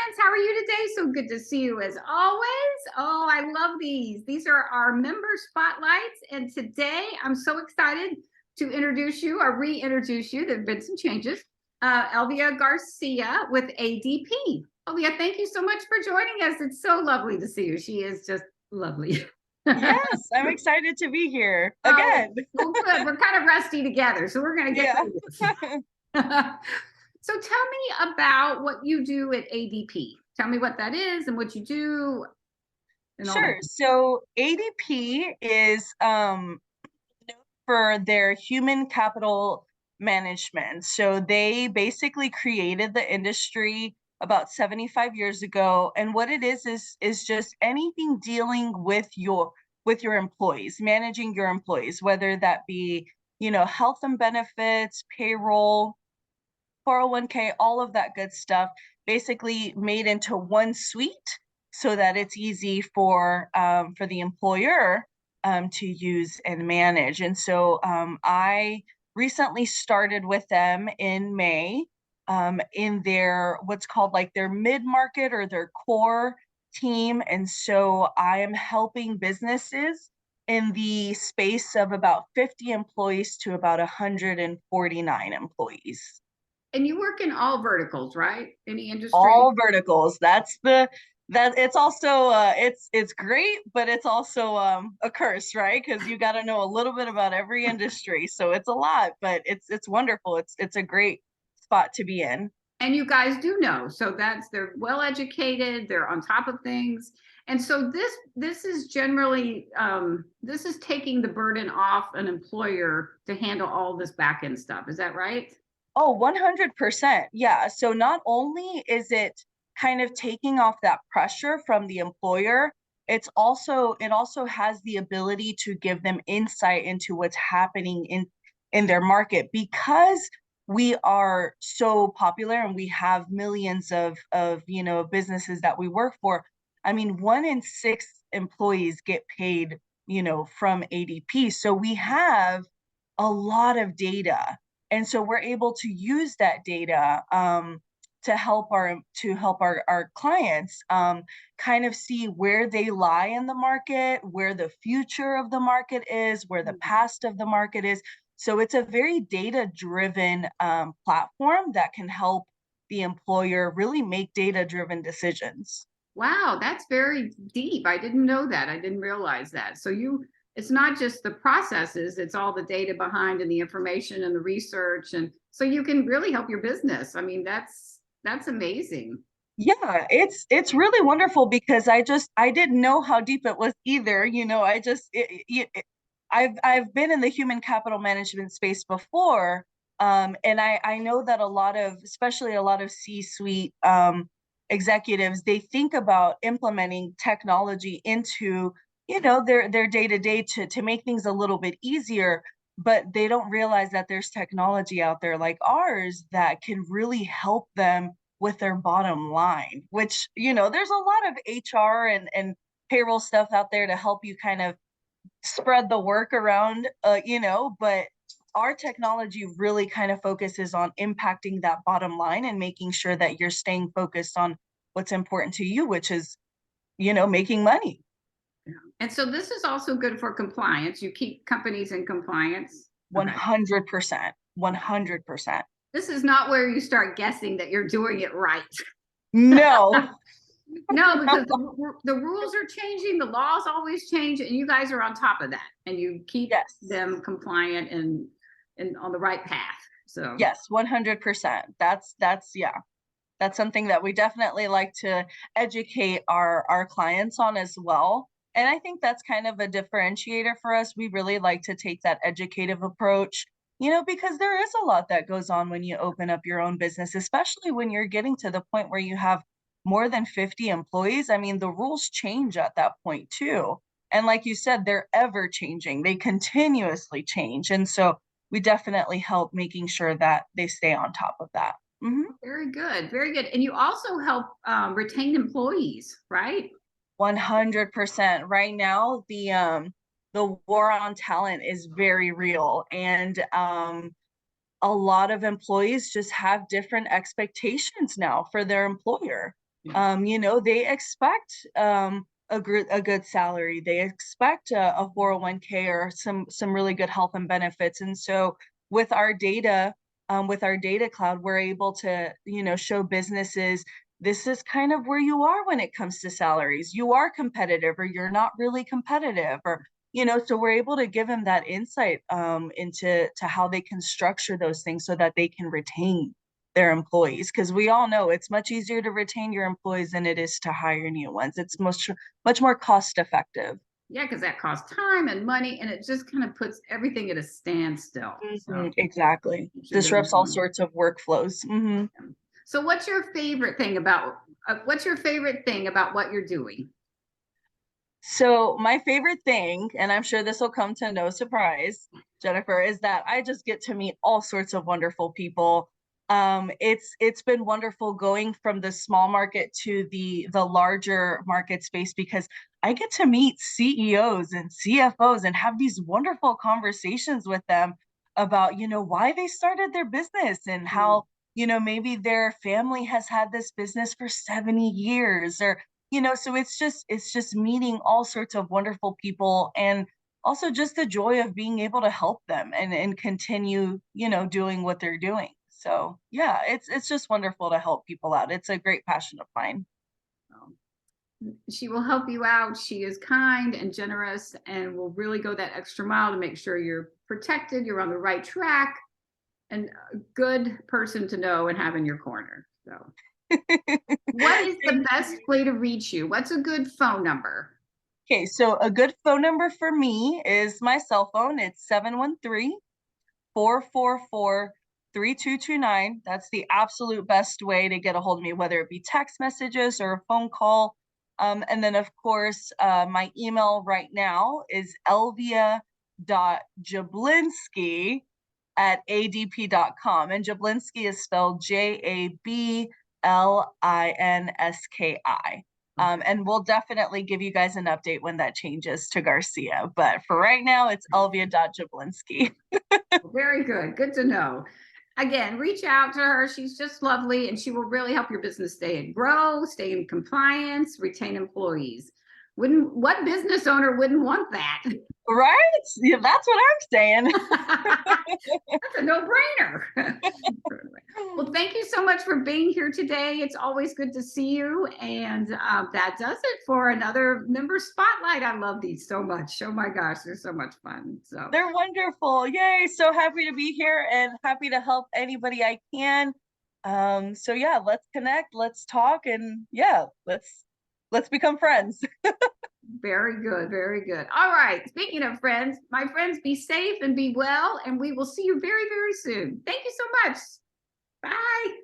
friends. How are you today? So good to see you as always. Oh, I love these. These are our member spotlights. And today I'm so excited to introduce you or reintroduce you. There have been some changes. Elvia Garcia with ADP. Elvia, thank you so much for joining us. It's so lovely to see you. She is just lovely. Yes, I'm excited to be here again. Well, good. We're kind of rusty together, so we're going to get Yeah. through this. So tell me about what you do at ADP. Tell me what that is and what you do and all that. Sure. So ADP is known for their human capital management. So they basically created the industry about 75 years ago. And what it is just anything dealing with your employees, managing your employees, whether that be, health and benefits, payroll, 401k, all of that good stuff, basically made into one suite so that it's easy for the employer to use and manage. And so I recently started with them in May in their what's called like their mid-market or their core team. And so I am helping businesses in the space of about 50 employees to about 149 employees. And you work in all verticals, right? Any industry? All verticals. That it's also it's great, but it's also a curse, right? Because you got to know a little bit about every industry. So it's a lot, but it's wonderful. It's a great spot to be in. And you guys do know. So they're well educated, they're on top of things. And so this is generally this is taking the burden off an employer to handle all this back end stuff. Is that right? Oh, 100%. Yeah. So not only is it kind of taking off that pressure from the employer, it also has the ability to give them insight into what's happening in their market because we are so popular and we have millions of businesses that we work for. I mean, 1 in 6 employees get paid, from ADP. So we have a lot of data, and so we're able to use that data to help our clients kind of see where they lie in the market, where the future of the market is, where the past of the market is. So it's a very data-driven platform that can help the employer really make data-driven decisions. Wow, that's very deep. I didn't know that. I didn't realize that. So it's not just the processes, it's all the data behind and the information and the research. And so you can really help your business. I mean, that's amazing. Yeah, it's really wonderful because I didn't know how deep it was either. I've been in the human capital management space before, and I know that especially a lot of C-suite executives, they think about implementing technology into their day-to-day to make things a little bit easier, but they don't realize that there's technology out there like ours that can really help them with their bottom line, which, there's a lot of HR and payroll stuff out there to help you kind of spread the work around, but our technology really kind of focuses on impacting that bottom line and making sure that you're staying focused on what's important to you, which is, making money. Yeah. And so this is also good for compliance. You keep companies in compliance. Okay. 100%. 100%. This is not where you start guessing that you're doing it right. No. No, because the rules are changing, the laws always change, and you guys are on top of that, and you keep Yes. them compliant and on the right path. So Yes, 100%. Yeah. That's something that we definitely like to educate our clients on as well. And I think that's kind of a differentiator for us. We really like to take that educative approach, because there is a lot that goes on when you open up your own business, especially when you're getting to the point where you have more than 50 employees. I mean, the rules change at that point too. And like you said, they're ever changing. They continuously change. And so we definitely help making sure that they stay on top of that. Mm-hmm. very good, very good. And you also help retain employees, right? 100%. Right now, the war on talent is very real, and a lot of employees just have different expectations now for their employer. They expect a good salary. They expect a 401k or some really good health and benefits. And so with our data, with our data cloud, we're able to, show businesses this is kind of where you are when it comes to salaries. You are competitive or you're not really competitive, or so we're able to give them that insight into how they can structure those things so that they can retain their employees, because we all know it's much easier to retain your employees than it is to hire new ones. It's much more cost effective. Yeah, because that costs time and money, and it just kind of puts everything at a standstill. So Exactly. keeps you Disrupts all going. sorts of workflows. So what's your favorite thing about what you're doing? So my favorite thing, and I'm sure this will come to no surprise, Jennifer, is that I just get to meet all sorts of wonderful people. It's been wonderful going from the small market to the larger market space, because I get to meet CEOs and CFOs and have these wonderful conversations with them about, why they started their business and how, maybe their family has had this business for 70 years, or so it's just meeting all sorts of wonderful people, and also just the joy of being able to help them and continue, doing what they're doing. So yeah, it's just wonderful to help people out. It's a great passion of mine. She will help you out. She is kind and generous and will really go that extra mile to make sure you're protected, you're on the right track, and a good person to know and have in your corner. So what is the best way to reach you? What's a good phone number? Okay, so a good phone number for me is my cell phone. It's 713-444-3229. That's the absolute best way to get a hold of me, whether it be text messages or a phone call. And then, of course, my email right now is elvia.jablinski@adp.com. And Jablinski is spelled Jablinski. And we'll definitely give you guys an update when that changes to Garcia. But for right now, it's Elvia.Jablinski. Very good. Good to know. Again, reach out to her. She's just lovely, and she will really help your business stay and grow, stay in compliance, retain employees. What business owner wouldn't want that? Right? Yeah, that's what I'm saying. That's a no-brainer. Well, thank you so much for being here today. It's always good to see you. And that does it for another member spotlight. I love these so much. Oh my gosh, they're so much fun. So they're wonderful. Yay. So happy to be here and happy to help anybody I can. So yeah, let's connect, let's talk, and yeah, let's become friends. very good, very good. All right. Speaking of friends, my friends, be safe and be well, and we will see you very, very soon. Thank you so much. Bye.